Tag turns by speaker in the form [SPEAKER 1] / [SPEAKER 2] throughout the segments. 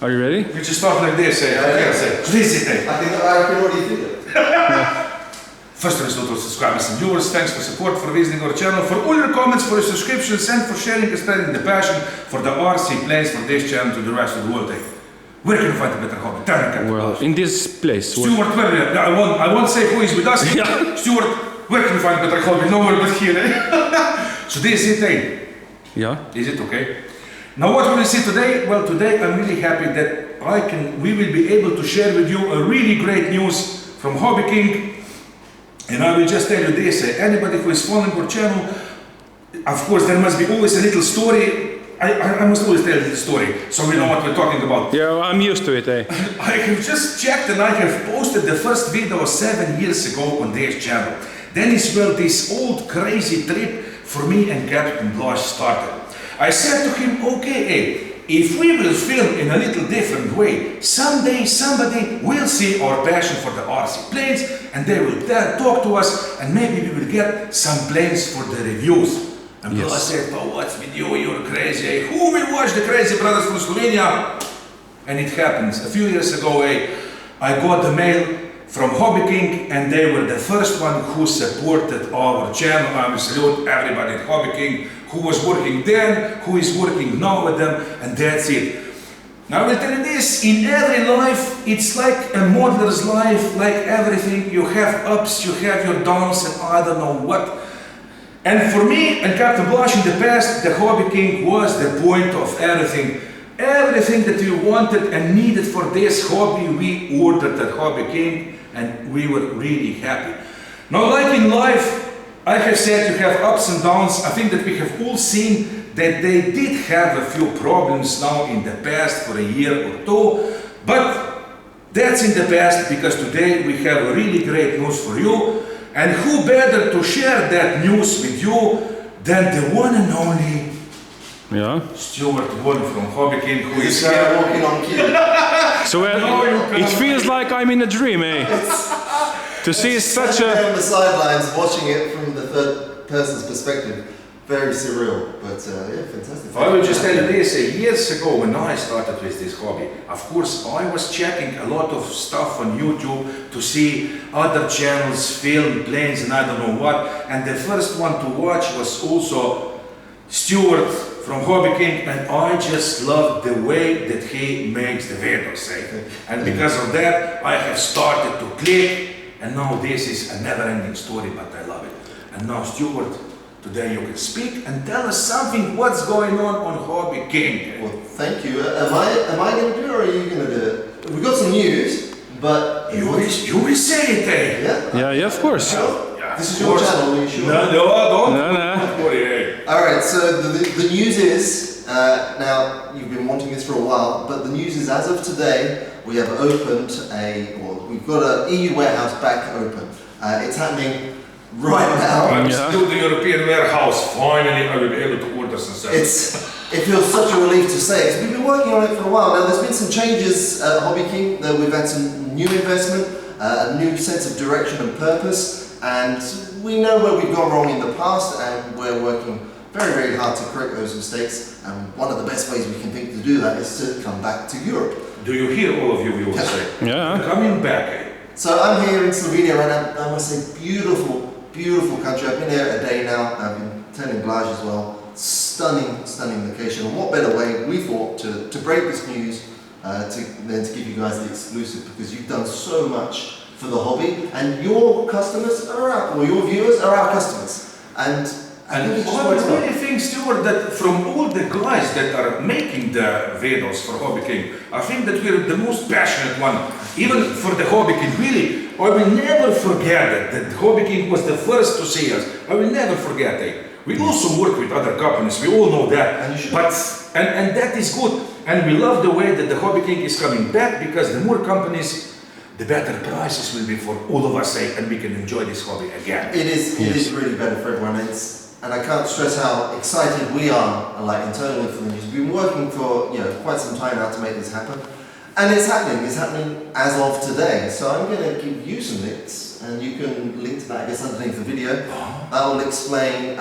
[SPEAKER 1] Are you ready?
[SPEAKER 2] We just start like this,
[SPEAKER 3] I can already feel it.
[SPEAKER 2] First of all, subscribers and viewers, thanks for support, for visiting our channel, for all your comments, for your subscriptions, and for sharing and spreading the passion for the RC planes for this channel to the rest of the world. Where can you find a better hobby?
[SPEAKER 1] Well, in this place.
[SPEAKER 2] Stuart, I won't say who is with us. Stuart, where can you find a better hobby? Nowhere but here. So this is it.
[SPEAKER 1] Yeah.
[SPEAKER 2] Is it okay? Now what will we see today? Well, today I'm really happy that we will be able to share with you a really great news from Hobbyking. And I will just tell you this, anybody who is following our channel, of course there must be always a little story. I must always tell a little story, so we know what we're talking about.
[SPEAKER 1] Yeah, I'm used to it,
[SPEAKER 2] I have just checked and I have posted the first video 7 years ago on this channel. Then is where this old crazy trip for me and Captain Blush started. I said to him, okay, if we will film in a little different way, someday somebody will see our passion for the RC planes and they will talk to us and maybe we will get some planes for the reviews. And Blush said, oh, what's with you, you're crazy. Who will watch the crazy brothers from Slovenia? And it happens. A few years ago, I got the mail from Hobbyking and they were the first one who supported our channel. I will salute everybody at Hobbyking who was working then, who is working now with them, and that's it. Now I will tell you this, in every life, it's like a modeler's life, like everything. You have ups, you have your downs, and I don't know what. And for me and Captain Blush in the past, the Hobbyking was the point of everything. Everything that we wanted and needed for this hobby, we ordered at Hobbyking, and we were really happy. Now, like in life, I have said you have ups and downs. I think that we have all seen that they did have a few problems now in the past for a year or two, but that's in the past because today we have a really great news for you. And who better to share that news with you than the one and only Stuart from Hobbyking, who is
[SPEAKER 3] walking on cue.
[SPEAKER 1] So it feels like I'm in a dream, To see such a...
[SPEAKER 3] on the sidelines, watching it from the third person's perspective, very surreal, but yeah, fantastic.
[SPEAKER 2] I will just tell you this, years ago when I started with this hobby, of course I was checking a lot of stuff on YouTube to see other channels film planes and I don't know what, and the first one to watch was also Stuart from Hobbyking, and I just love the way that he makes the videos, and because of that I have started to click, and now this is a never-ending story, but I love it. And now Stuart, today you can speak and tell us something, what's going on Hobbyking.
[SPEAKER 3] Well, thank you. Am I going to do it or are you going to do it? We've got some news, but...
[SPEAKER 2] You will say it,
[SPEAKER 1] Yeah, of course.
[SPEAKER 3] This is your channel, are you sure?
[SPEAKER 2] Don't worry,
[SPEAKER 3] Alright, so the news is, now you've been wanting this for a while, but the news is as of today, we have opened we've got an EU warehouse back open. It's happening right now.
[SPEAKER 2] I'm still the European warehouse. Finally, I will be able to order some stuff.
[SPEAKER 3] It feels such a relief to say, because we've been working on it for a while. Now, there's been some changes at Hobbyking. We've had some new investment, a new sense of direction and purpose, and we know where we've gone wrong in the past, and we're working very, very hard to correct those mistakes. And one of the best ways we can think to do that is to come back to Europe.
[SPEAKER 2] Do you hear, all of you will say?
[SPEAKER 1] Yeah.
[SPEAKER 2] Coming back.
[SPEAKER 3] So I'm here in Slovenia right now. I must say, beautiful, beautiful country. I've been here a day now. I've been telling Blaj as well. Stunning, stunning location. And what better way we thought to break this news than to give you guys the exclusive, because you've done so much for the hobby, and your customers or your viewers are our customers. And
[SPEAKER 2] I really think, Stuart, that from all the guys that are making the videos for Hobbyking, I think that we're the most passionate one, even for the Hobbyking. Really, I will never forget that Hobbyking was the first to see us. I will never forget it. We also work with other companies, we all know that, and that is good. And we love the way that the Hobbyking is coming back, because the more companies, the better prices will be for all of us, and we can enjoy this hobby again.
[SPEAKER 3] It is really better for everyone. And I can't stress how excited we are, like internally, for the news. We've been working for quite some time now to make this happen, and it's happening. It's happening as of today. So I'm going to give you some links, and you can link to that, I guess, underneath the video. That will explain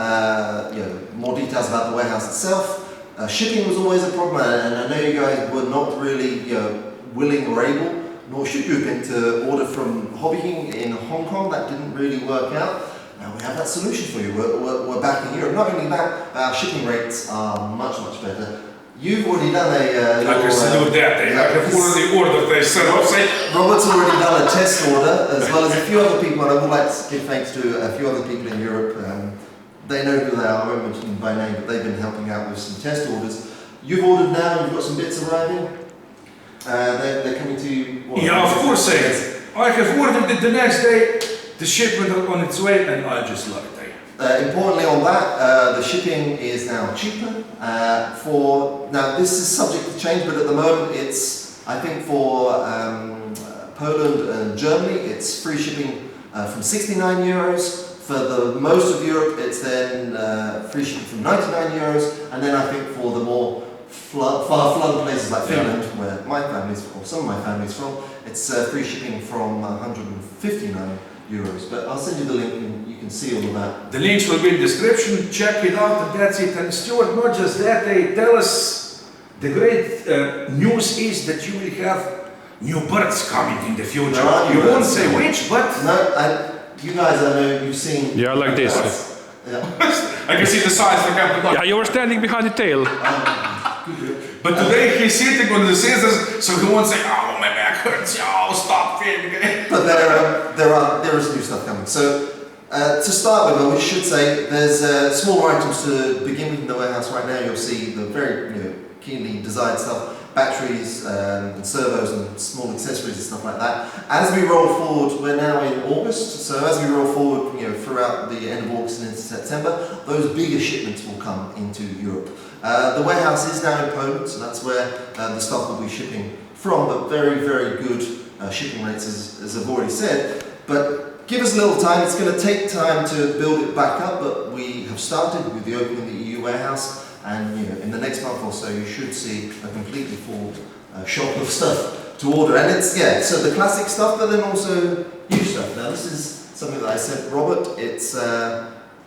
[SPEAKER 3] more details about the warehouse itself, Shipping was always a problem, and I know you guys were not really willing or able, nor should you have been, to order from Hobbyking in Hong Kong. That didn't really work out. Now we have that solution for you. We're back in Europe. Not only that, but our shipping rates are much, much better. You've already done a...
[SPEAKER 2] I can salute that. I have already ordered this.
[SPEAKER 3] Robert's already done a test order, as well as a few other people, and I would like to give thanks to a few other people in Europe. They know who they are, I won't mention them by name, but they've been helping out with some test orders. You've ordered now, you've got some bits arriving. They're coming to you.
[SPEAKER 2] Yeah, of course, I have ordered it the next day. The shipment on its way, and I just love it.
[SPEAKER 3] Importantly on that, the shipping is now cheaper. Now this is subject to change, but at the moment it's, I think for Poland and Germany, it's free shipping from 69 euros. For the most of Europe, it's then free shipping from 99 euros, and then I think for the more far-flung places like Finland, where my family's, or some of my family's from, it's free shipping from 159 euros. But I'll send you the link and you can see all of that.
[SPEAKER 2] The links will be in the description, check it out, and that's it. And Stuart, not just that, they tell us the great news is that you will have new birds coming in the future. You won't say which, but...
[SPEAKER 3] No, you guys, I know you've seen...
[SPEAKER 1] Yeah, like this.
[SPEAKER 3] Yeah.
[SPEAKER 2] I can see the size for Captain Block.
[SPEAKER 1] Yeah, you were standing behind the tail.
[SPEAKER 2] But today he's sitting on the scissors, so he won't say, oh, my back hurts, oh, stop filming.
[SPEAKER 3] But there is new stuff coming. So, to start with, I should say, there's smaller items to begin with in the warehouse right now. You'll see the very keenly desired stuff. Batteries and servos and small accessories and stuff like that. As we roll forward, we're now in August, so as we roll forward throughout the end of August and into September, those bigger shipments will come into Europe. The warehouse is now in Poland, so that's where the stuff will be shipping from, but very, very good shipping rates, as I've already said. But give us a little time. It's going to take time to build it back up, but we have started with the opening of the EU warehouse. And in the next month or so, you should see a completely full shop of stuff to order. And it's so the classic stuff, but then also new stuff. Now this is something that I sent Robert. It's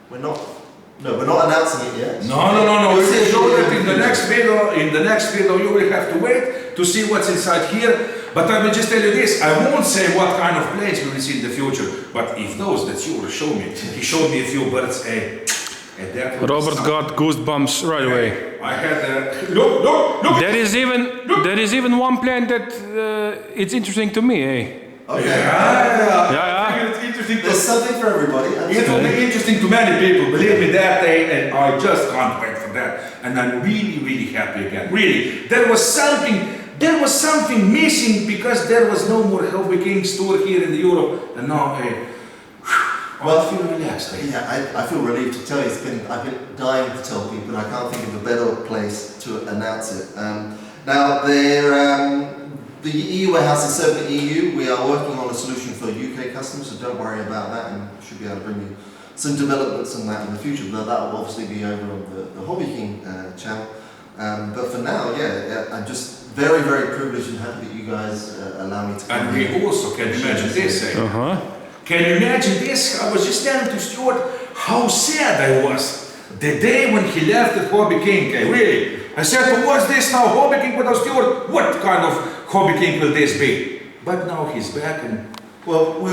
[SPEAKER 3] we're not announcing it yet.
[SPEAKER 2] No. We will show it in the next video. In the next video, you will have to wait to see what's inside here. But I will just tell you this: I won't say what kind of planes we will see in the future. But if those that you will show me, he showed me a few birds.
[SPEAKER 1] Robert got goosebumps right away.
[SPEAKER 2] I had look.
[SPEAKER 1] There is even one plane that it's interesting to me, eh?
[SPEAKER 3] Okay.
[SPEAKER 1] Yeah.
[SPEAKER 2] I think it's interesting.
[SPEAKER 3] There's something for everybody.
[SPEAKER 2] It will be interesting to many people. Believe me, that day, and I just can't wait for that. And I'm really, really happy again. Really, there was something missing because there was no more Hobbyking store here in Europe, and now, well, I feel relaxed.
[SPEAKER 3] Yeah, I feel relieved to tell you. I've been dying to tell people, and I can't think of a better place to announce it. Now, the EU warehouse in Sept EU, we are working on a solution for UK customers, so don't worry about that, and we should be able to bring you some developments on that in the future. But that will obviously be over on the Hobbyking channel. But for now, I'm just very, very privileged and happy that you guys allow me to come.
[SPEAKER 2] And we also can imagine this. Can you imagine this? I was just telling to Stuart how sad I was the day when he left at Hobbyking. Really, I said, what's this now? Hobbyking without Stuart? What kind of Hobbyking will this be? But now he's back, and
[SPEAKER 3] well,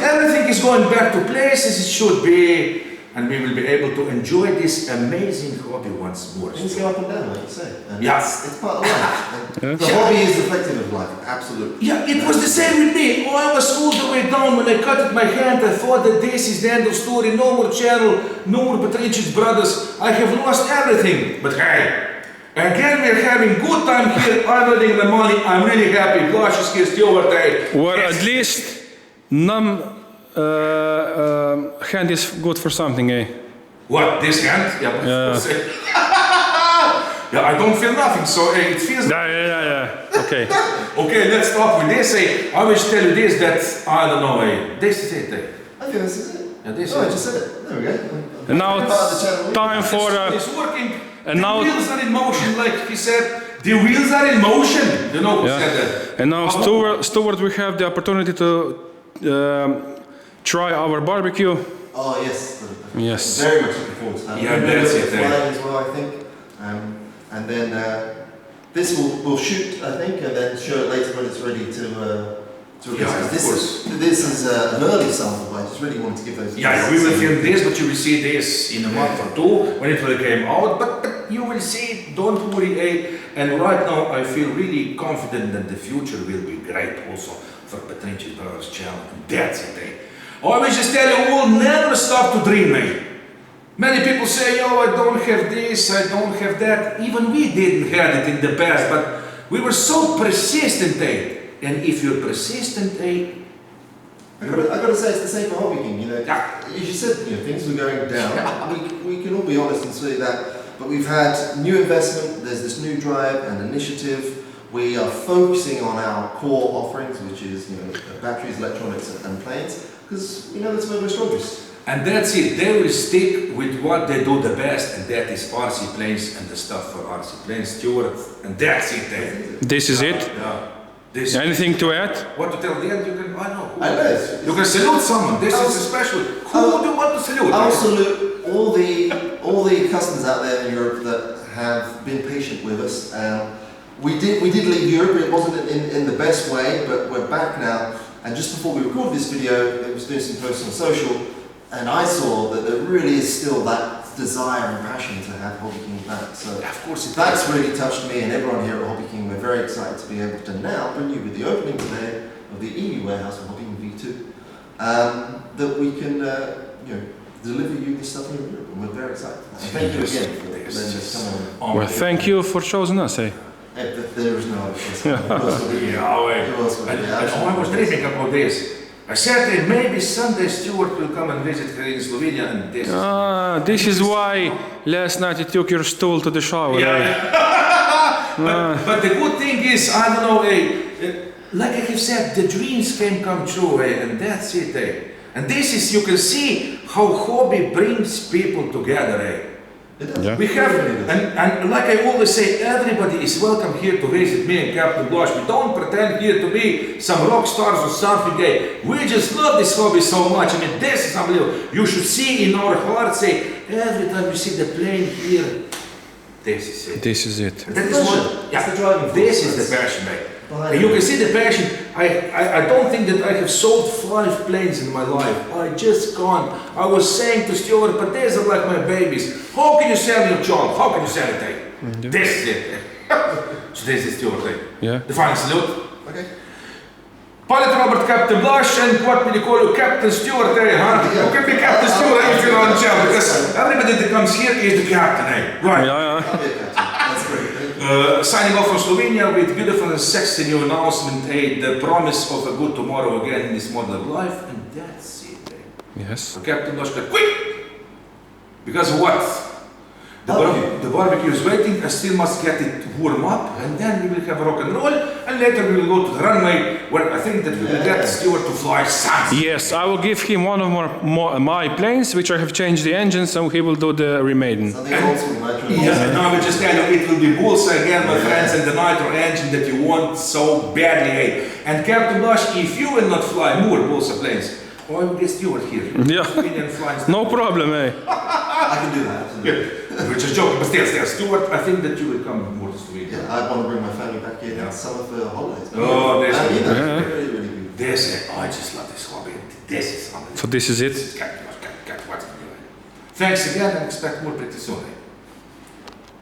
[SPEAKER 2] everything is going back to place as it should be, and we will be able to enjoy this amazing hobby once more.
[SPEAKER 3] Things go up and down, like you say. And it's part of life. The hobby is reflective of life, absolutely.
[SPEAKER 2] Yeah, it was the same with me. I was all the way down when I cut my hand. I thought that this is the end of story. No more channel, no more Petrincic Brothers. I have lost everything. But hey, again we're having good time here. I'm earning the money. I'm really happy. Gosh, is here Stuart.
[SPEAKER 1] Well, at least numb hand is good for something, eh?
[SPEAKER 2] What, this hand? Yeah, I don't feel nothing, so it feels...
[SPEAKER 1] Yeah. Okay.
[SPEAKER 2] Okay, let's start with this. I will tell you this, that, I don't know, this is it.
[SPEAKER 3] I think this is it.
[SPEAKER 2] Yeah, this
[SPEAKER 3] I just said it. There we go.
[SPEAKER 1] And now it's time for...
[SPEAKER 2] It's working.
[SPEAKER 1] And
[SPEAKER 2] the wheels are in motion, like he said. The wheels are in motion. You know who said that?
[SPEAKER 1] And now, Stuart, we have the opportunity to try our barbecue.
[SPEAKER 3] Oh, yes.
[SPEAKER 1] Yes.
[SPEAKER 3] Very much looking forward to that.
[SPEAKER 2] Yeah, that's it.
[SPEAKER 3] Flying as well, I think. and then this we'll shoot, I think, and then show it later when it's ready to release.
[SPEAKER 2] Yeah, of course.
[SPEAKER 3] This is an early sample, but I just really wanted to give those.
[SPEAKER 2] Yeah, we will film this, but you will see this in a month or two when it will come out. But you will see, don't worry, eh? And right now I feel really confident that the future will be great also for Petrincic Bros channel. And that's it, eh? I will just tell you, we'll never stop to dream, eh? Many people say, oh, I don't have this, I don't have that. Even we didn't have it in the past, but we were so persistent, eh? And if you're persistent, eh?
[SPEAKER 3] I gotta say, it's the same for Hobbyking, you know.
[SPEAKER 2] Yeah.
[SPEAKER 3] As you said, you know, things were going down. We can all be honest and say that. But we've had new investment, there's this new drive and initiative. We are focusing on our core offerings, which is, you know, batteries, electronics, and planes, because we know that's where we're strongest.
[SPEAKER 2] And that's it. They will stick with what they do the best, and that is RC planes and the stuff for RC planes, Stuart, and that's it. Eh?
[SPEAKER 1] This is it.
[SPEAKER 2] Yeah. This
[SPEAKER 1] Anything to add?
[SPEAKER 2] What to tell the end? You can. I know.
[SPEAKER 3] I know.
[SPEAKER 2] You can salute someone. This is a special. Who do you want to salute?
[SPEAKER 3] I'll salute all the customers out there in Europe that have been patient with us. We did leave Europe. It wasn't in the best way, but we're back now. And just before we recorded this video, I was doing some posts on social, and I saw that there really is still that desire and passion to have Hobbyking back. So
[SPEAKER 2] of course,
[SPEAKER 3] that's really touched me and everyone here at Hobbyking. We're very excited to be able to now bring you with the opening today of the EU warehouse for Hobbyking V2, that we can you know, deliver you this stuff in Europe, and we're very excited. Thank you again for letting us come on.
[SPEAKER 1] Well, thank you for choosing us, eh?
[SPEAKER 3] There is no other place.
[SPEAKER 2] I was dreaming about this. I said maybe someday Stuart will come and visit her in Slovenia, and this.
[SPEAKER 1] This is why last night you took your stool to the shower.
[SPEAKER 2] Yeah.
[SPEAKER 1] Eh?
[SPEAKER 2] But the good thing is, I don't know, like I have said, the dreams can come true, and that's it. And this is, you can see how hobby brings people together.
[SPEAKER 1] Yeah.
[SPEAKER 2] We have, and like I always say, everybody is welcome here to visit me and Captain Blush. We don't pretend here to be some rock stars or something. We just love this hobby so much. I mean, this is unbelievable. You should see in our hearts, every time you see the plane here, this is it.
[SPEAKER 1] This is it.
[SPEAKER 2] That is what, yeah, this is the passion, mate. And you can see the passion. I don't think that I have sold 5 planes in my life. I just can't. I was saying to Stuart, but these are like my babies. How can you sell your child? How can you sell it? This is it. So this is Stuart.
[SPEAKER 1] Yeah.
[SPEAKER 2] The final salute.
[SPEAKER 3] Okay.
[SPEAKER 2] Pilot Robert, Captain Blush, and what will you call you? Captain Stuart, huh? You can be Captain Stuart if you're on the job, because everybody that comes here is the captain, Right.
[SPEAKER 1] Yeah.
[SPEAKER 3] That's great.
[SPEAKER 2] Signing off from Slovenia with beautiful and sexy new announcement, the promise of a good tomorrow again in this model of life, and that's it.
[SPEAKER 1] Yes.
[SPEAKER 2] So Captain Blush got quick! Because of what? The barbecue is waiting, I still must get it warm up, and then we will have rock and roll, and later we will go to the runway, where I think that we will get Stuart to fly something.
[SPEAKER 1] Yes, I will give him one of my planes, which I have changed the engine, so he will do the remaining.
[SPEAKER 3] Something also nitro.
[SPEAKER 2] Yes, and I will just tell you, it will be bullseye again, my friends, and the nitro engine that you want so badly. And Captain Blush, if you will not fly more bullseye planes, I will get Stuart here.
[SPEAKER 1] Yeah. No problem, eh?
[SPEAKER 3] I can do that. Absolutely.
[SPEAKER 2] We're just joking, but still, Stuart, I think that you will come more to Slovenia.
[SPEAKER 3] Yeah, I want to bring my family back here next summer for holidays.
[SPEAKER 2] Oh, this
[SPEAKER 3] really,
[SPEAKER 1] yeah.
[SPEAKER 3] really, really good.
[SPEAKER 2] This, I just love this hobby. This is unbelievable.
[SPEAKER 1] So this is it.
[SPEAKER 2] Thanks again, and expect more pretty soon.